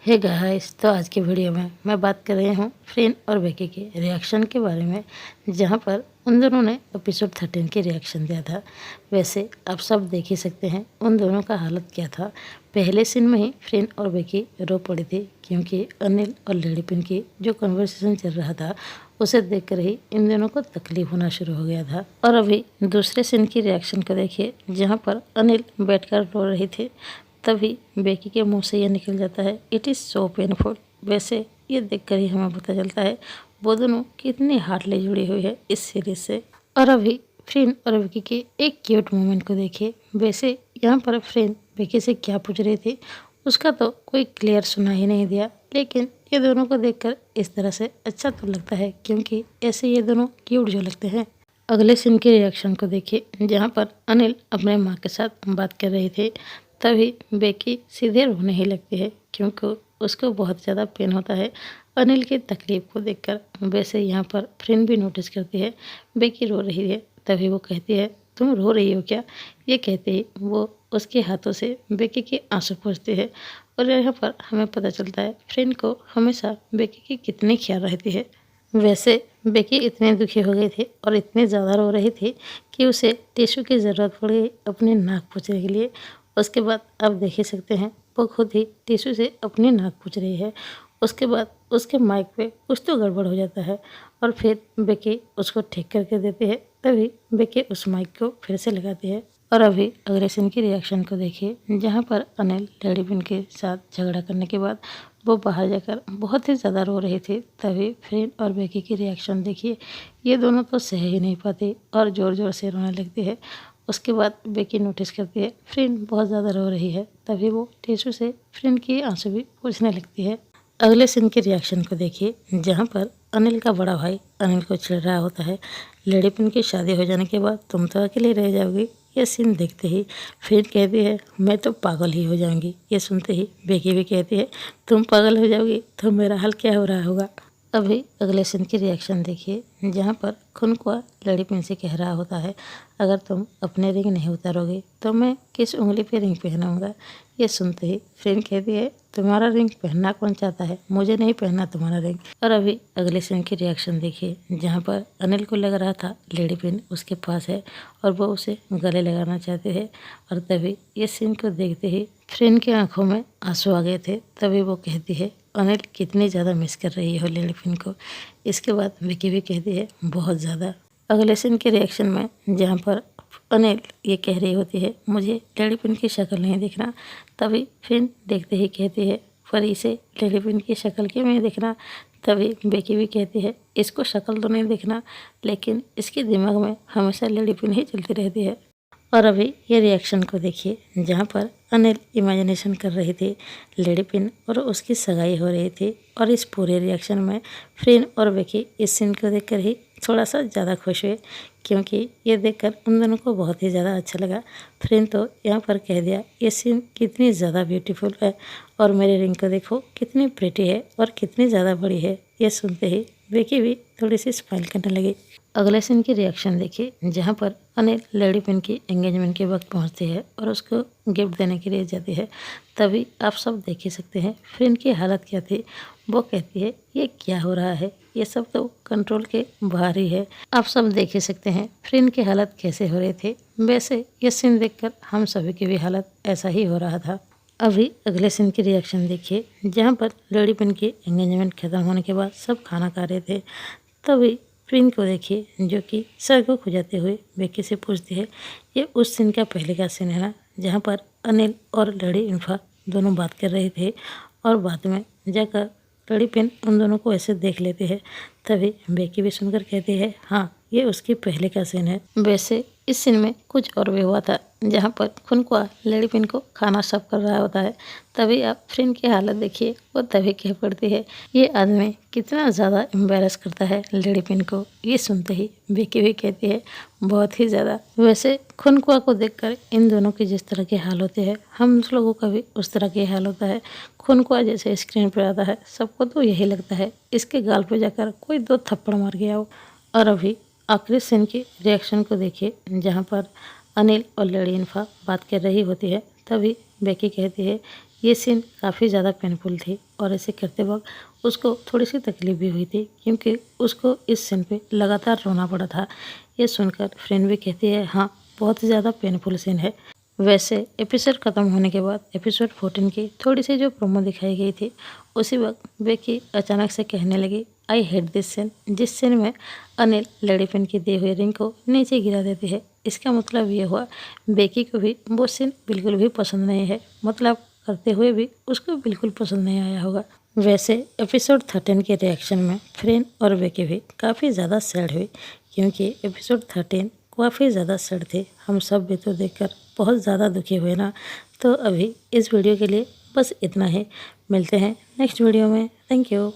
Hey guys, तो आज की वीडियो में मैं बात कर रही हूँ फ्रेन और बेकी के रिएक्शन के बारे में, जहाँ पर उन दोनों ने एपिसोड 13 के रिएक्शन दिया था। वैसे आप सब देख ही सकते हैं उन दोनों का हालत क्या था। पहले सीन में ही फ्रेन और बेकी रो पड़ी थी, क्योंकि अनिल और लेडी पिन की जो कन्वर्सेशन चल रहा था उसे देखकर ही इन दोनों को तकलीफ होना शुरू हो गया था। और अभी दूसरे सीन की रिएक्शन को देखिए, जहाँ पर अनिल बैठकर रो रही थी, तभी बेकी के मुंह से यह निकल जाता है, इट इज़ सो पेनफुल। वैसे ये देखकर ही हमें पता चलता है वो दोनों कितनी हार्डली जुड़ी हुई है इस सीरीज से। और अभी फ्रेन और बेकी के एक क्यूट मोमेंट को देखिए। वैसे यहाँ पर फ्रेन बेकी से क्या पूछ रही थी उसका तो कोई क्लियर सुना ही नहीं दिया, लेकिन ये दोनों को देखकर इस तरह से अच्छा तो लगता है, क्योंकि ऐसे ये दोनों क्यूट जो लगते हैं। अगले सीन के रिएक्शन को देखिए, जहाँ पर अनिल अपने माँ के साथ बात कर रही थी, तभी बेकी सीधे रोने ही लगती है, क्योंकि उसको बहुत ज़्यादा पेन होता है अनिल की तकलीफ को देखकर। वैसे यहाँ पर फ्रेंड भी नोटिस करती है बेकी रो रही है, तभी वो कहती है तुम रो रही हो क्या। ये कहते ही वो उसके हाथों से बेकी के आंसू पोंछती है। और यहाँ पर हमें पता चलता है फ्रेंड को हमेशा बेकी की कितनी ख्याल रहती है। वैसे बेकी इतनी दुखी हो गई थी और इतनी ज़्यादा रो रही थी कि उसे टिश्यू की ज़रूरत पड़ गई अपनी नाक पोंछने के लिए। उसके बाद आप देख ही सकते हैं वो खुद ही टिश्यू से अपनी नाक पोंछ रही है। उसके बाद उसके माइक पे कुछ तो गड़बड़ हो जाता है और फिर बेकी उसको ठीक करके देती है। तभी बेकी उस माइक को फिर से लगाती है। और अभी अगले सीन की रिएक्शन को देखिए, जहाँ पर अनिल लेडी पिन के साथ झगड़ा करने के बाद वो बाहर जाकर बहुत ही ज़्यादा रो रही थी। तभी फ्रेंड और बेकी की रिएक्शन देखिए, ये दोनों तो सह ही नहीं पाती और ज़ोर ज़ोर से रोने लगती है। उसके बाद बेकी नोटिस करती है फ्रेंड बहुत ज़्यादा रो रही है, तभी वो टिश्यू से फ्रेंड के आंसू भी पोंछने लगती है। अगले सीन के रिएक्शन को देखिए, जहाँ पर अनिल का बड़ा भाई अनिल को चिढ़ रहा होता है, लेडी पिन की शादी हो जाने के बाद तुम तो अकेले रह जाओगी। ये सीन देखते ही फिर कहती है मैं तो पागल ही हो जाऊंगी। ये सुनते ही बेकी भी कहती है तुम पागल हो जाओगी तो मेरा हाल क्या हो रहा होगा। अभी अगले सीन की रिएक्शन देखिए, जहाँ पर खुनकुआ लेडी पिन से कह रहा होता है अगर तुम अपने रिंग नहीं उतारोगे तो मैं किस उंगली पे रिंग पहनाऊंगा। ये सुनते ही फ्रेंड कहती है तुम्हारा रिंग पहनना कौन चाहता है, मुझे नहीं पहनना तुम्हारा रिंग। और अभी अगले सीन की रिएक्शन देखिए, जहाँ पर अनिल को लग रहा था लेडी पिन उसके पास है और वो उसे गले लगाना चाहते हैं। और तभी ये सीन को देखते ही फ्रेंड की आंखों में आंसू आ गए थे। तभी वो कहती है अनिल कितनी ज़्यादा मिस कर रही हो लेडी पिन को। इसके बाद विकी भी कहती है बहुत ज़्यादा। अगले सीन के रिएक्शन में, जहाँ पर अनिल ये कह रही होती है मुझे लेडी पिन की शक्ल नहीं दिखना, तभी फिर देखते ही कहती है पर इसे लेडी पिन की शक्ल क्यों नहीं दिखना। तभी बेकी भी कहती है इसको शक्ल तो नहीं दिखना, लेकिन इसके दिमाग में हमेशा लेडी पिन ही चलती रहती है। और अभी ये रिएक्शन को देखिए, जहाँ पर अनिल इमेजिनेशन कर रही थी लेडी पिन और उसकी सगाई हो रही थी। और इस पूरे रिएक्शन में फ्रेंड और बेकी इस सीन को देखकर ही थोड़ा सा ज़्यादा खुश हुए, क्योंकि ये देखकर उन दोनों को बहुत ही ज़्यादा अच्छा लगा। फ्रेंड तो यहाँ पर कह दिया ये सीन कितनी ज़्यादा ब्यूटीफुल है और मेरी रिंग को देखो कितनी प्रिटी है और कितनी ज़्यादा बड़ी है। ये सुनते ही बेकी भी थोड़ी सी स्माइल करने लगी। अगले सीन की रिएक्शन देखिए, जहाँ पर अनिल लेडी पिन की एंगेजमेंट के वक्त पहुँचती है और उसको गिफ्ट देने के लिए जाती है। तभी आप सब देख ही सकते हैं फ्रेंड की हालत क्या थी। वो कहती है ये क्या हो रहा है, ये सब तो कंट्रोल के बाहर ही है। आप सब देख ही सकते हैं फ्रेंड की हालत कैसे हो रहे थे। वैसे ये सीन देखकर हम सभी की भी हालत ऐसा ही हो रहा था। अभी अगले सीन की रिएक्शन देखिए, जहाँ पर लेडी पिन की एंगेजमेंट खत्म होने के बाद सब खाना खा रहे थे। तभी फ्रेंड को देखिए जो कि सर को खुजाते हुए बेकी से पूछती है ये उस सीन का पहले का सीन है ना, जहाँ पर अनिल और लेडी इन्फा दोनों बात कर रहे थे और बाद में जाकर लेडी पिन उन दोनों को ऐसे देख लेते हैं। तभी बेकी भी सुनकर कहती है हाँ ये उसकी पहले का सीन है। वैसे इस सीन में कुछ और भी हुआ था, जहाँ पर खुनकुआ लेडी पिन को खाना सर्व कर रहा होता है। तभी आप फ्रेंड की हालत देखिए, वो तभी कह पड़ती है ये आदमी कितना ज़्यादा एम्बेरस करता है लेडी पिन को। ये सुनते ही बेकी भी कहती है बहुत ही ज़्यादा। वैसे खुनकुआ को देखकर इन दोनों की जिस तरह के हाल होते हैं हम लोगों का भी उस तरह के हाल होता है। खुनकुआ जैसे स्क्रीन पर आता है सबको तो यही लगता है इसके गाल पे जाकर कोई दो थप्पड़ मार गया हो। और अभी आखिरी सीन की रिएक्शन को देखिए, जहाँ पर अनिल और लेडी इन्फा बात कर रही होती है। तभी बेकी कहती है ये सीन काफ़ी ज़्यादा पेनफुल थी और ऐसे करते वक्त उसको थोड़ी सी तकलीफ भी हुई थी, क्योंकि उसको इस सीन पे लगातार रोना पड़ा था। ये सुनकर फ्रेंड भी कहती है हाँ, बहुत ही ज़्यादा पेनफुल सीन है। वैसे एपिसोड ख़त्म होने के बाद एपिसोड 14 की थोड़ी सी जो प्रोमो दिखाई गई थी, उसी वक्त बेकी अचानक से कहने लगी आई हेट दिस सीन, जिस सीन में अनिल लड़ीपन की दी हुई रिंग को नीचे गिरा देती है। इसका मतलब ये हुआ बेकी को भी वो सीन बिल्कुल भी पसंद नहीं है, मतलब करते हुए भी उसको बिल्कुल पसंद नहीं आया होगा। वैसे एपिसोड 13 के रिएक्शन में फ्रेंड और बेकी भी काफ़ी ज़्यादा सैड हुई, क्योंकि एपिसोड 13 काफ़ी ज़्यादा सैड थे। हम सब भी तो देखकर बहुत ज़्यादा दुखी हुए ना। तो अभी इस वीडियो के लिए बस इतना ही। मिलते हैं नेक्स्ट वीडियो में। Thank you.